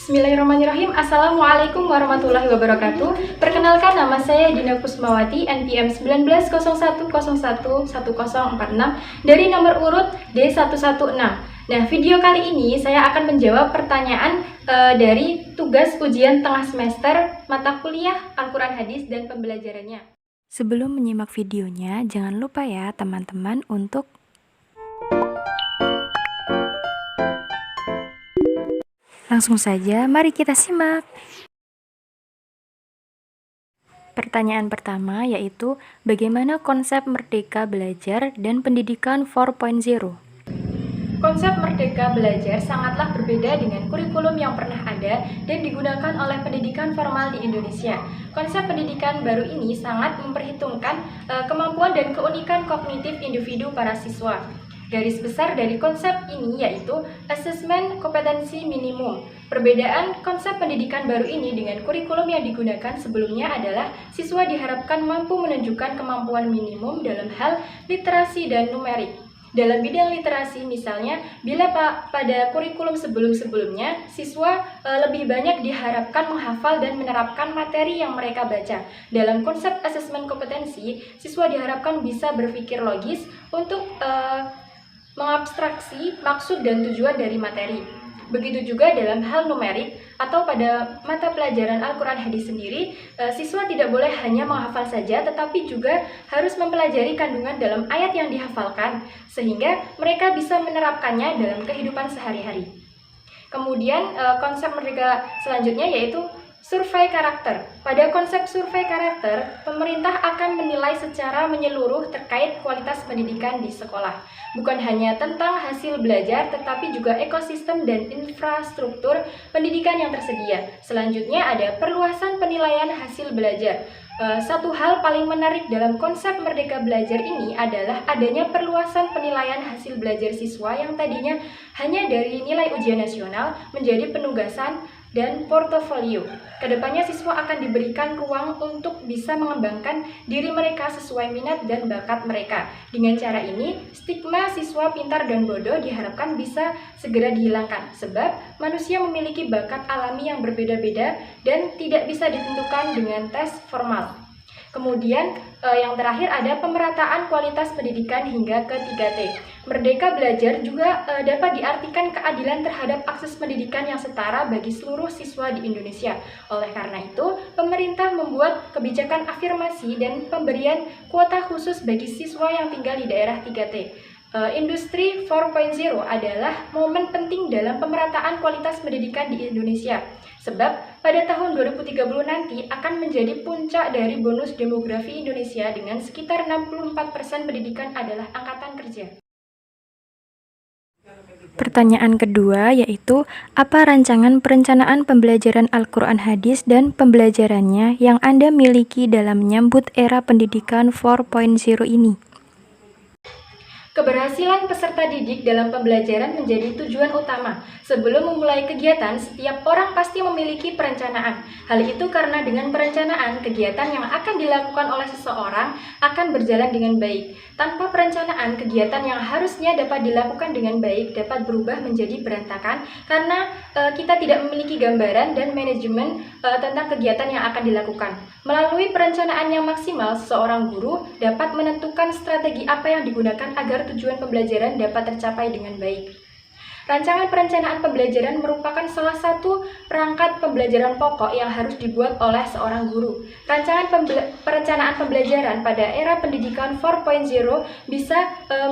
Bismillahirrahmanirrahim. Assalamualaikum warahmatullahi wabarakatuh. Perkenalkan, nama saya Dina Kusmawati, NPM 1901011046 dari nomor urut D116. Nah, video kali ini saya akan menjawab pertanyaan dari tugas ujian tengah semester mata kuliah Al-Quran Hadis dan pembelajarannya. Sebelum menyimak videonya, jangan lupa ya teman-teman untuk langsung saja, mari kita simak. Pertanyaan pertama yaitu, bagaimana konsep merdeka belajar dan pendidikan 4.0? Konsep merdeka belajar sangatlah berbeda dengan kurikulum yang pernah ada dan digunakan oleh pendidikan formal di Indonesia. Konsep pendidikan baru ini sangat memperhitungkan kemampuan dan keunikan kognitif individu para siswa. Garis besar dari konsep ini yaitu asesmen kompetensi minimum. Perbedaan konsep pendidikan baru ini dengan kurikulum yang digunakan sebelumnya adalah siswa diharapkan mampu menunjukkan kemampuan minimum dalam hal literasi dan numerik. Dalam bidang literasi misalnya, bila pada kurikulum sebelum-sebelumnya, siswa lebih banyak diharapkan menghafal dan menerapkan materi yang mereka baca. Dalam konsep asesmen kompetensi, siswa diharapkan bisa berpikir logis untuk mengabstraksi maksud dan tujuan dari materi. Begitu juga dalam hal numerik atau pada mata pelajaran Al-Quran Hadis sendiri, siswa tidak boleh hanya menghafal saja, tetapi juga harus mempelajari kandungan dalam ayat yang dihafalkan, sehingga mereka bisa menerapkannya dalam kehidupan sehari-hari. Kemudian konsep merdeka selanjutnya yaitu survei karakter. Pada konsep survei karakter, pemerintah akan menilai secara menyeluruh terkait kualitas pendidikan di sekolah. Bukan hanya tentang hasil belajar, tetapi juga ekosistem dan infrastruktur pendidikan yang tersedia. Selanjutnya ada perluasan penilaian hasil belajar. Satu hal paling menarik dalam konsep merdeka belajar ini adalah adanya perluasan penilaian hasil belajar siswa yang tadinya hanya dari nilai ujian nasional menjadi penugasan dan portofolio. Kedepannya siswa akan diberikan ruang untuk bisa mengembangkan diri mereka sesuai minat dan bakat mereka. Dengan cara ini, stigma siswa pintar dan bodoh diharapkan bisa segera dihilangkan, sebab manusia memiliki bakat alami yang berbeda-beda dan tidak bisa ditentukan dengan tes formal. Kemudian yang terakhir ada pemerataan kualitas pendidikan hingga ke 3T. Merdeka belajar juga dapat diartikan keadilan terhadap akses pendidikan yang setara bagi seluruh siswa di Indonesia. Oleh karena itu, pemerintah membuat kebijakan afirmasi dan pemberian kuota khusus bagi siswa yang tinggal di daerah 3T. Industri 4.0 adalah momen penting dalam pemerataan kualitas pendidikan di Indonesia. Sebab pada tahun 2030 nanti akan menjadi puncak dari bonus demografi Indonesia dengan sekitar 64% pendidikan adalah angkatan kerja. Pertanyaan kedua yaitu, apa rancangan perencanaan pembelajaran Al-Quran Hadis dan pembelajarannya yang Anda miliki dalam menyambut era pendidikan 4.0 ini? Keberhasilan peserta didik dalam pembelajaran menjadi tujuan utama. Sebelum memulai kegiatan, setiap orang pasti memiliki perencanaan. Hal itu karena dengan perencanaan, kegiatan yang akan dilakukan oleh seseorang akan berjalan dengan baik. Tanpa perencanaan, kegiatan yang harusnya dapat dilakukan dengan baik dapat berubah menjadi berantakan karena kita tidak memiliki gambaran dan manajemen tentang kegiatan yang akan dilakukan. Melalui perencanaan yang maksimal, seorang guru dapat menentukan strategi apa yang digunakan agar tujuan pembelajaran dapat tercapai dengan baik. Rancangan perencanaan pembelajaran merupakan salah satu perangkat pembelajaran pokok yang harus dibuat oleh seorang guru. Rancangan perencanaan pembelajaran pada era pendidikan 4.0 bisa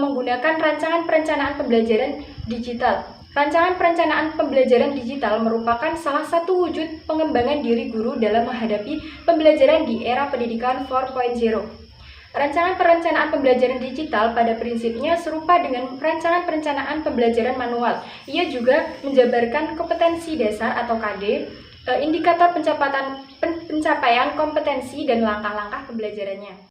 menggunakan rancangan perencanaan pembelajaran digital. Rancangan perencanaan pembelajaran digital merupakan salah satu wujud pengembangan diri guru dalam menghadapi pembelajaran di era pendidikan 4.0. Rancangan perencanaan pembelajaran digital pada prinsipnya serupa dengan rancangan perencanaan pembelajaran manual. Ia juga menjabarkan kompetensi dasar atau KD, indikator pencapaian kompetensi dan langkah-langkah pembelajarannya.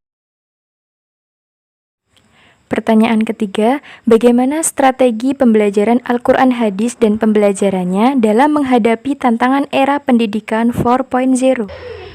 Pertanyaan ketiga, bagaimana strategi pembelajaran Al-Quran Hadis dan pembelajarannya dalam menghadapi tantangan era pendidikan 4.0?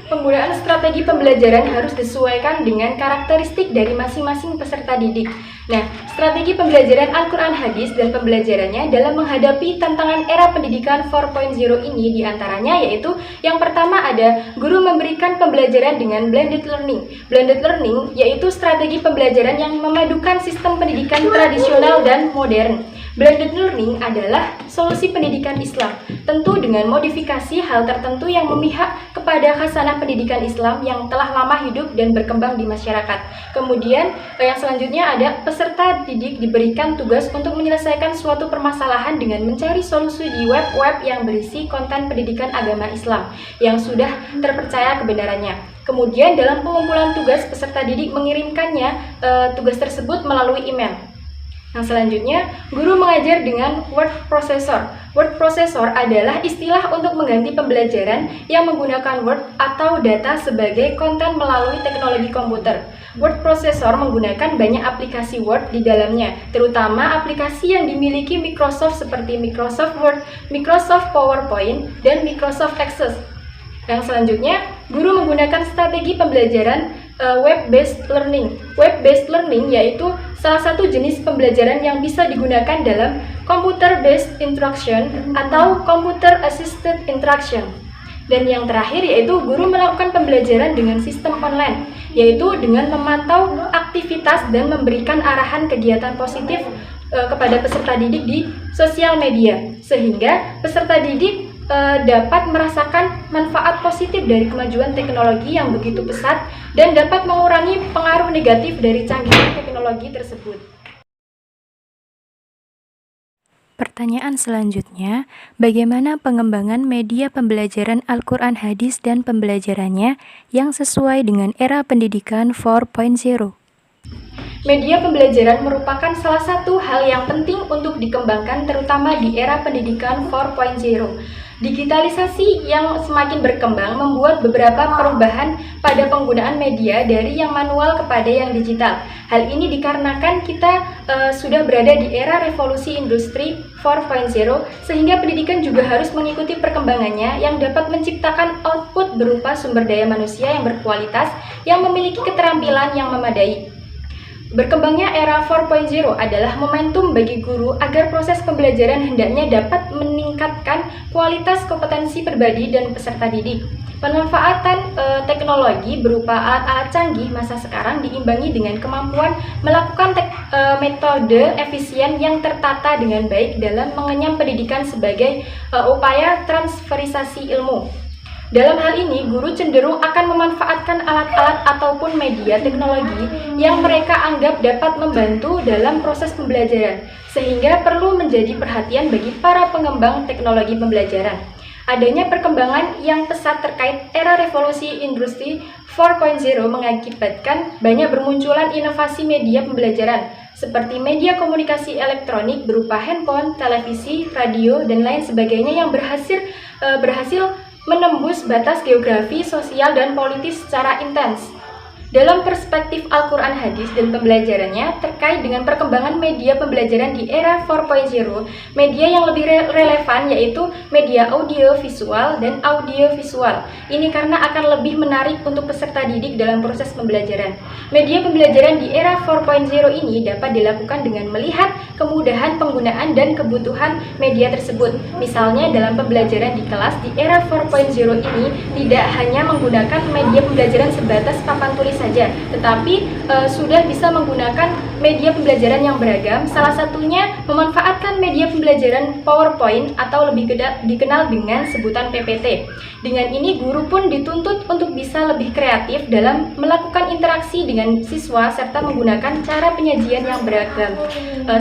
Penggunaan strategi pembelajaran harus disesuaikan dengan karakteristik dari masing-masing peserta didik. Nah, strategi pembelajaran Al-Quran Hadis dan pembelajarannya dalam menghadapi tantangan era pendidikan 4.0 ini diantaranya yaitu yang pertama ada guru memberikan pembelajaran dengan blended learning. Blended learning yaitu strategi pembelajaran yang memadukan sistem pendidikan tradisional dan modern. Blended learning adalah solusi pendidikan Islam, tentu dengan modifikasi hal tertentu yang memihak kepada khasanah pendidikan Islam yang telah lama hidup dan berkembang di masyarakat. Kemudian yang selanjutnya ada peserta didik diberikan tugas untuk menyelesaikan suatu permasalahan dengan mencari solusi di web-web yang berisi konten pendidikan agama Islam yang sudah terpercaya kebenarannya. Kemudian dalam pengumpulan tugas, peserta didik mengirimkannya tugas tersebut melalui email. Yang selanjutnya, guru mengajar dengan word processor. Word processor adalah istilah untuk mengganti pembelajaran yang menggunakan word atau data sebagai konten melalui teknologi komputer. Word processor menggunakan banyak aplikasi Word di dalamnya, terutama aplikasi yang dimiliki Microsoft seperti Microsoft Word, Microsoft PowerPoint, dan Microsoft Access. Yang selanjutnya, guru menggunakan strategi pembelajaran web-based learning. Web-based learning yaitu salah satu jenis pembelajaran yang bisa digunakan dalam computer-based instruction atau computer-assisted instruction. Dan yang terakhir yaitu guru melakukan pembelajaran dengan sistem online, yaitu dengan memantau aktivitas dan memberikan arahan kegiatan positif kepada peserta didik di sosial media, sehingga peserta didik dapat merasakan manfaat positif dari kemajuan teknologi yang begitu pesat dan dapat mengurangi pengaruh negatif dari canggihan teknologi tersebut. Pertanyaan selanjutnya, bagaimana pengembangan media pembelajaran Al-Quran Hadis dan pembelajarannya yang sesuai dengan era pendidikan 4.0? Media pembelajaran merupakan salah satu hal yang penting untuk dikembangkan terutama di era pendidikan 4.0. Digitalisasi yang semakin berkembang membuat beberapa perubahan pada penggunaan media dari yang manual kepada yang digital. Hal ini dikarenakan kita sudah berada di era revolusi industri 4.0 sehingga pendidikan juga harus mengikuti perkembangannya yang dapat menciptakan output berupa sumber daya manusia yang berkualitas yang memiliki keterampilan yang memadai. Berkembangnya era 4.0 adalah momentum bagi guru agar proses pembelajaran hendaknya dapat meningkatkan kualitas kompetensi pribadi dan peserta didik. Pemanfaatan teknologi berupa alat-alat canggih masa sekarang diimbangi dengan kemampuan melakukan metode efisien yang tertata dengan baik dalam mengenyam pendidikan sebagai upaya transferisasi ilmu. Dalam hal ini, guru cenderung akan memanfaatkan alat-alat ataupun media teknologi yang mereka anggap dapat membantu dalam proses pembelajaran, sehingga perlu menjadi perhatian bagi para pengembang teknologi pembelajaran. Adanya perkembangan yang pesat terkait era revolusi industri 4.0 mengakibatkan banyak bermunculan inovasi media pembelajaran, seperti media komunikasi elektronik berupa handphone, televisi, radio, dan lain sebagainya yang berhasil menembus batas geografi, sosial, dan politis secara intens. Dalam perspektif Al-Quran Hadis dan pembelajarannya terkait dengan perkembangan media pembelajaran di era 4.0, media yang lebih relevan yaitu media audio visual dan audio visual. Ini karena akan lebih menarik untuk peserta didik dalam proses pembelajaran. Media pembelajaran di era 4.0 ini dapat dilakukan dengan melihat kemudahan penggunaan dan kebutuhan media tersebut. Misalnya dalam pembelajaran di kelas di era 4.0 ini tidak hanya menggunakan media pembelajaran sebatas papan tulis saja, tetapi sudah bisa menggunakan media pembelajaran yang beragam. Salah satunya memanfaatkan media pembelajaran PowerPoint atau lebih dikenal dengan sebutan PPT. Dengan ini guru pun dituntut untuk bisa lebih kreatif dalam melakukan interaksi dengan siswa serta menggunakan cara penyajian yang beragam.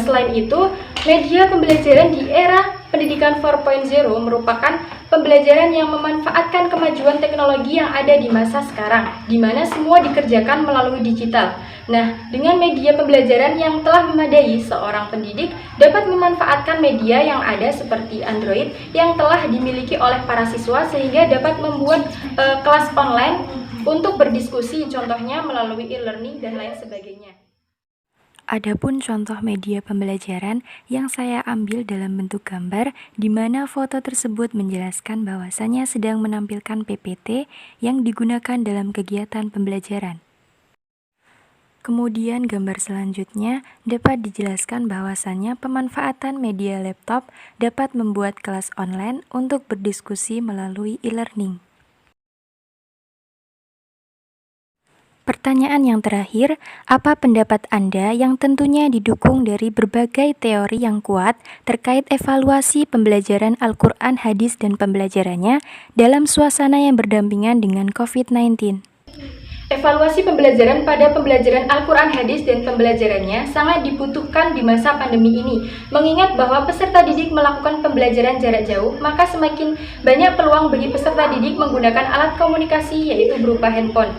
Selain itu, media pembelajaran di era pendidikan 4.0 merupakan pembelajaran yang memanfaatkan kemajuan teknologi yang ada di masa sekarang, di mana semua dikerjakan melalui digital. Nah, dengan media pembelajaran yang telah memadai, seorang pendidik dapat memanfaatkan media yang ada seperti Android yang telah dimiliki oleh para siswa sehingga dapat membuat kelas online untuk berdiskusi, contohnya melalui e-learning dan lain sebagainya. Adapun contoh media pembelajaran yang saya ambil dalam bentuk gambar, di mana foto tersebut menjelaskan bahwasannya sedang menampilkan PPT yang digunakan dalam kegiatan pembelajaran. Kemudian gambar selanjutnya dapat dijelaskan bahwasannya pemanfaatan media laptop dapat membuat kelas online untuk berdiskusi melalui e-learning. Pertanyaan yang terakhir, apa pendapat Anda yang tentunya didukung dari berbagai teori yang kuat terkait evaluasi pembelajaran Al-Quran, hadis, dan pembelajarannya dalam suasana yang berdampingan dengan COVID-19? Evaluasi pembelajaran pada pembelajaran Al-Quran Hadis dan pembelajarannya sangat dibutuhkan di masa pandemi ini. Mengingat bahwa peserta didik melakukan pembelajaran jarak jauh, maka semakin banyak peluang bagi peserta didik menggunakan alat komunikasi yaitu berupa handphone.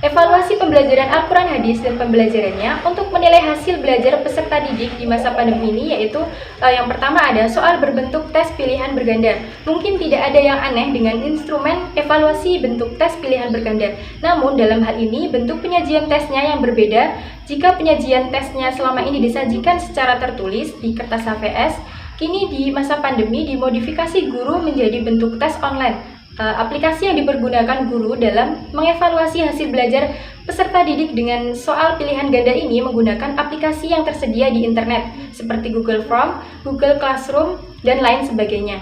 Evaluasi pembelajaran Al-Quran Hadis dan pembelajarannya untuk menilai hasil belajar peserta didik di masa pandemi ini yaitu yang pertama ada soal berbentuk tes pilihan berganda. Mungkin tidak ada yang aneh dengan instrumen evaluasi bentuk tes pilihan berganda. Namun dalam hal ini bentuk penyajian tesnya yang berbeda. Jika penyajian tesnya selama ini disajikan secara tertulis di kertas HVS, kini di masa pandemi dimodifikasi guru menjadi bentuk tes online. Aplikasi yang dipergunakan guru dalam mengevaluasi hasil belajar peserta didik dengan soal pilihan ganda ini menggunakan aplikasi yang tersedia di internet seperti Google Form, Google Classroom, dan lain sebagainya.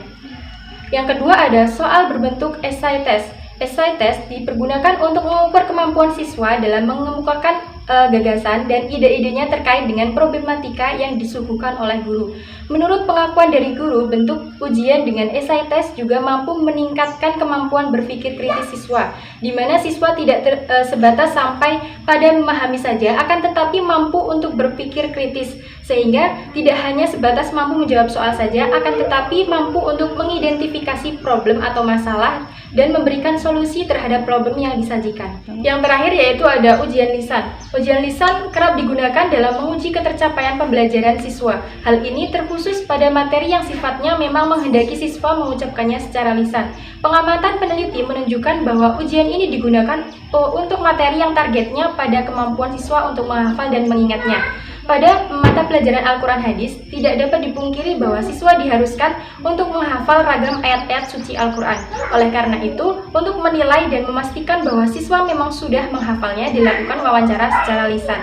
Yang kedua ada soal berbentuk essay test. Essay test dipergunakan untuk mengukur kemampuan siswa dalam mengemukakan gagasan dan ide-idenya terkait dengan problematika yang disuguhkan oleh guru. Menurut pengakuan dari guru, bentuk ujian dengan essay test juga mampu meningkatkan kemampuan berpikir kritis siswa, di mana siswa tidak sebatas sampai pada memahami saja, akan tetapi mampu untuk berpikir kritis, sehingga tidak hanya sebatas mampu menjawab soal saja, akan tetapi mampu untuk mengidentifikasi problem atau masalah dan memberikan solusi terhadap problem yang disajikan. Yang terakhir yaitu ada ujian lisan. Ujian lisan kerap digunakan dalam menguji ketercapaian pembelajaran siswa. Hal ini terkhusus pada materi yang sifatnya memang menghendaki siswa mengucapkannya secara lisan. Pengamatan peneliti menunjukkan bahwa ujian ini digunakan untuk materi yang targetnya pada kemampuan siswa untuk menghafal dan mengingatnya. Pada mata pelajaran Al-Quran Hadis, tidak dapat dipungkiri bahwa siswa diharuskan untuk menghafal ragam ayat-ayat suci Al-Quran. Oleh karena itu, untuk menilai dan memastikan bahwa siswa memang sudah menghafalnya, dilakukan wawancara secara lisan.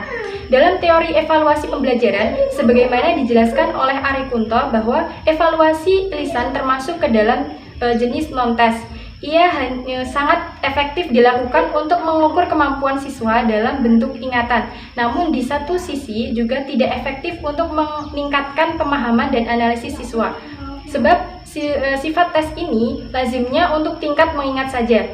Dalam teori evaluasi pembelajaran, sebagaimana dijelaskan oleh Ari Kunto bahwa evaluasi lisan termasuk ke dalam jenis non-test. Ia hanya sangat efektif dilakukan untuk mengukur kemampuan siswa dalam bentuk ingatan. Namun di satu sisi juga tidak efektif untuk meningkatkan pemahaman dan analisis siswa. Sebab sifat tes ini lazimnya untuk tingkat mengingat saja.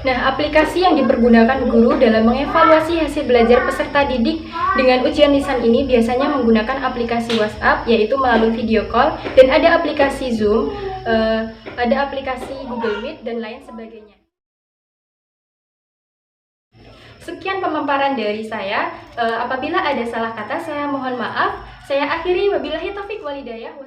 Nah, aplikasi yang dipergunakan guru dalam mengevaluasi hasil belajar peserta didik dengan ujian lisan ini biasanya menggunakan aplikasi WhatsApp, yaitu melalui video call, dan ada aplikasi Zoom, ada aplikasi Google Meet, dan lain sebagainya. Sekian pemaparan dari saya. Apabila ada salah kata, saya mohon maaf. Saya akhiri, wabillahi taufiq walhidayah.